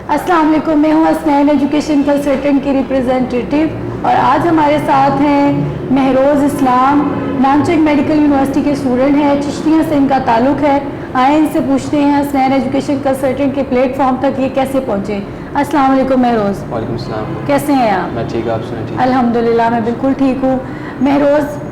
अस्सलाम वालेकुम, मैं हूँ हसनैन एजुकेशन कंसल्टेंट की रिप्रेजेंटेटिव और आज हमारे साथ हैं महरोज़ इस्लाम, नानचक मेडिकल यूनिवर्सिटी के स्टूडेंट हैं, चिश्तिया से इनका ताल्लुक़ है। आए इनसे पूछते हैं हसनैन एजुकेशन कंसल्टेंट के प्लेटफॉर्म तक ये कैसे पहुँचे। अस्सलाम वालेकुम महरोज़। वालेकुम सलाम। कैसे हैं आप? मैं ठीक, आप सुनाइए? ठीक। अल्हम्दुलिल्लाह मैं बिल्कुल ठीक हूँ। महरोज़,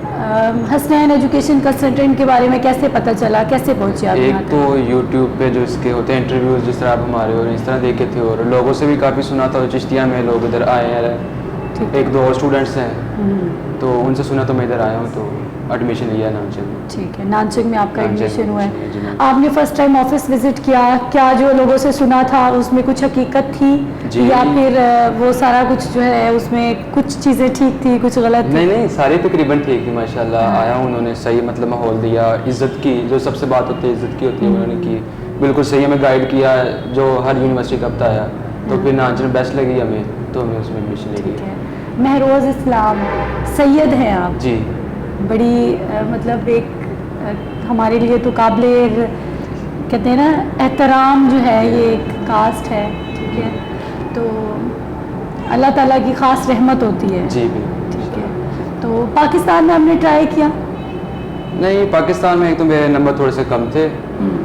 हसनैन एजुकेशन कंसल्टेंट के बारे में कैसे पता चला, कैसे पहुँचे आप? एक तो यूट्यूब पे जो इसके होते हैं इंटरव्यूज़, जिस तरह आप हमारे और इस तरह देखे थे, और लोगों से भी काफ़ी सुना था। चिश्तिया में लोग इधर आए हैं, एक दो और स्टूडेंट्स हैं, तो उनसे सुना तो मैं इधर आया हूँ, तो एडमिशन लिया नानचक में। ठीक है, नानचक में आपका एडमिशन हुआ है। जी। आपने फर्स्ट टाइम ऑफिस विजिट किया, क्या जो लोगों से सुना था उसमें कुछ हकीकत थी या फिर वो सारा कुछ जो है उसमें कुछ चीज़ें ठीक थी, कुछ गलत थी? नहीं, सारी तकरीबन ठीक थी माशाल्लाह। आया हूँ, उन्होंने सही मतलब माहौल दिया, इज़्ज़त की, जो सबसे बात होती है इज़्ज़त की होती है, उन्होंने की बिल्कुल सही, हमें गाइड किया जो हर यूनिवर्सिटी का बताया। तो फिर नानचक में बेस्ट लगी हमें, तो हमने उसमें एडमिशन ले लिया। महरोज़ इस्लाम सैयद हैं आप जी। बड़ी मतलब एक हमारे लिए तो काबिल कहते हैं ना एहतराम जो है, ये एक कास्ट है, ठीक है, तो अल्लाह ताला की ख़ास रहमत होती है। जी बिल्कुल। ठीक है, तो पाकिस्तान में हमने ट्राई किया? नहीं, पाकिस्तान में एक तो मेरे नंबर थोड़े से कम थे,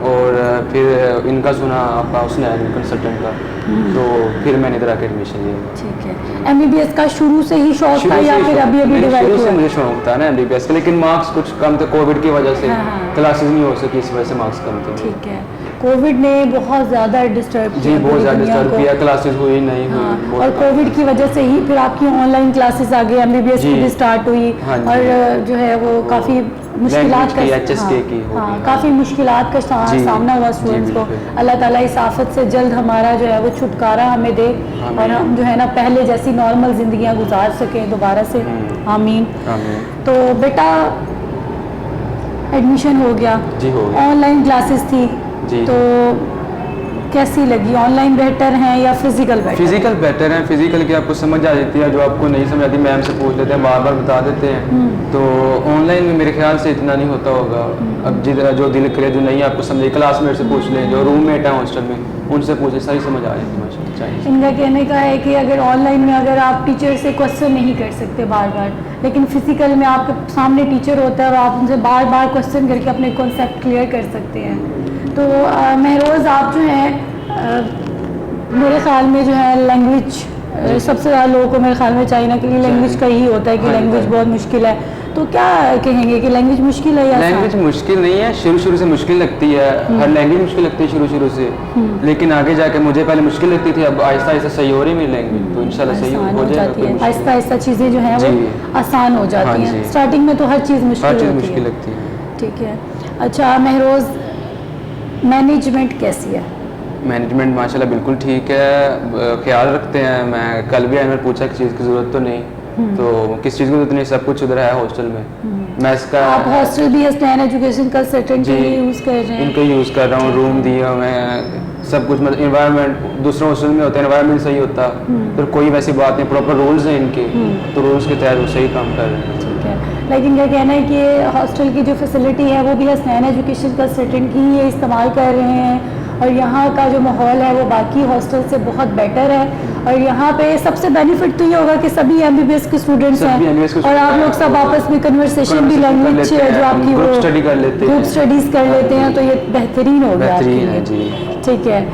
और फिर इनका सुना आपका उसने कंसल्टेंट का, तो फिर मैंने इधर आके एडमिशन लिया। ठीक है, MBBS का शुरू से ही शौक था या फिर अभी डिवाइड हुआ? शुरू से मुझे शौक था ना MBBS का, लेकिन मार्क्स कुछ कम थे कोविड की वजह से। क्लासेस नहीं हो सकी, इस वजह से मार्क्स कम थे। ठीक है, कोविड ने बहुत ज़्यादा डिस्टर्ब किया। जी, बहुत ज़्यादा डिस्टर्ब किया, क्लासेस हुई नहीं हुई। और कोविड की वजह से ही फिर आपकी ऑनलाइन क्लासेस आ गई, MBBS की भी स्टार्ट हुई, और जो है वो काफ़ी मुश्किलात का काफ़ी मुश्किलात का सामना हुआ स्टूडेंट्स को। अल्लाह ताला इस आफत से जल्द हमारा जो है वो छुटकारा हमें दे, और हम जो है ना पहले जैसी नॉर्मल ज़िंदगियाँ गुजार सकें दोबारा से। आमीन। तो बेटा एडमिशन हो गया, ऑनलाइन क्लासेस थी, तो कैसी लगी? ऑनलाइन बेहतर है या फिजिकल बेहतर? फिजिकल बेटर है। फिजिकल की आपको समझ आ जाती है, जो आपको नहीं समझ आती मैम से पूछ लेते हैं, बार बार बता देते हैं। तो ऑनलाइन में मेरे ख्याल से इतना नहीं होता होगा। अब जिधर जो दिल करे, जो नहीं आपको समझे, क्लासमेट से पूछ लें, जो रूममेट है हॉस्टल में, उनसे पूछे, सारी समझ आ जाती है। इनका कहने का है कि अगर ऑनलाइन में अगर आप टीचर से क्वेश्चन नहीं कर सकते बार बार, लेकिन फिजिकल में आपके सामने टीचर होता है और आप उनसे बार बार क्वेश्चन करके अपने कॉन्सेप्ट क्लियर कर सकते हैं। तो महरोज़ आप जो है मेरे ख्याल में जो है लैंग्वेज सबसे ज़्यादा लोगों को मेरे ख्याल में चाइना के लिए लैंग्वेज का ही होता है कि लैंग्वेज बहुत मुश्किल है, तो क्या कहेंगे कि लैंग्वेज मुश्किल है या? लैंग्वेज मुश्किल नहीं है, शुरू से मुश्किल लगती है, हर लैंग्वेज मुश्किल लगती है शुरू से, लेकिन आगे जाके मुझे पहले मुश्किल लगती थी, अब आहिस्ता आहिस्ता सही हो रही मेरी लैंग्वेज, तो इंशाल्लाह सही हो जाएगी। आहिस्ता आहिस्ता चीज़ें जो हैं वो आसान हो जाती हैं। स्टार्टिंग में तो हर चीज़ मुश्किल लगती है। ठीक है, अच्छा महरोज़ मैनेजमेंट कैसी है? मैनेजमेंट माशाल्लाह बिल्कुल ठीक है, ख्याल रखते हैं। मैं कल भी मैंने पूछा किसी चीज़ की ज़रूरत तो नहीं, तो किस चीज़ की ज़रूरत नहीं, सब कुछ उधर है हॉस्टल में। मैं इसका आप हॉस्टल भी हसनैन एजुकेशन कंसल्टेंट के लिए यूज़ कर रहे हैं? इनको यूज़ कर रहा हूँ, रूम दिया मैं, सब कुछ, मतलब इन्वायरमेंट दूसरे हॉस्टल में होता है, इन्वायरमेंट सही होता, फिर कोई वैसी बात नहीं, प्रॉपर रूल्स हैं इनके, तो रूल्स के तहत वो सही काम कर रहे हैं। ठीक है, लेकिन क्या कहना है कि हॉस्टल की जो फैसिलिटी है वो भी हसनैन एजुकेशन कंसल्टेंट की ही इस्तेमाल कर रहे हैं, और यहाँ का जो माहौल है वो बाकी हॉस्टल से बहुत बेटर है, और यहाँ पे सबसे बेनिफिट तो ये होगा कि सभी MBBS के स्टूडेंट्स हैं, और आप लोग सब आपस में कन्वर्सेशन भी लैंग्वेज जो आपकी वो ग्रुप स्टडीज़ कर लेते हैं, तो ये बेहतरीन हो गया आपके लिए। ठीक है।